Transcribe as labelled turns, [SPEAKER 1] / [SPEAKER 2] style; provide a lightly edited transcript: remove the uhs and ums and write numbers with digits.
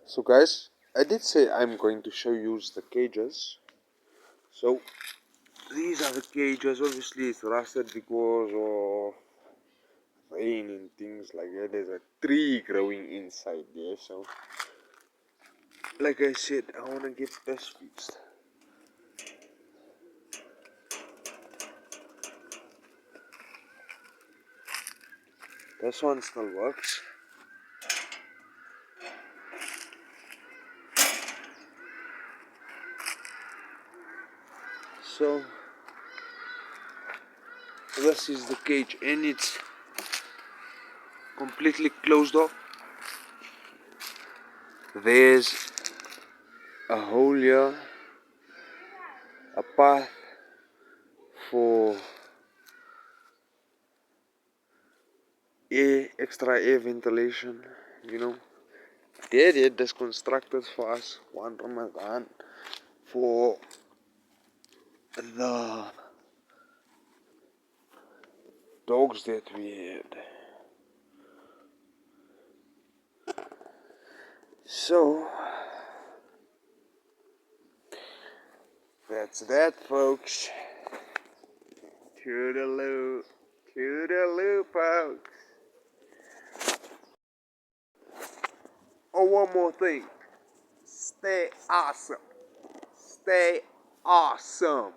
[SPEAKER 1] So guys, I did say I'm going to show you the cages. So these are the cages. Obviously it's rusted because of rain and things like that. There's a tree growing inside there, so like I said, I want to get this fixed. This one still works. So this is the cage and it's completely closed off. There's a hole here, a path for extra air ventilation, you know. They had this constructed for us one Ramadan for the dogs that we had. So that's that, folks. Toodaloo, toodaloo, folks. Oh, one more thing. Stay awesome. Stay awesome.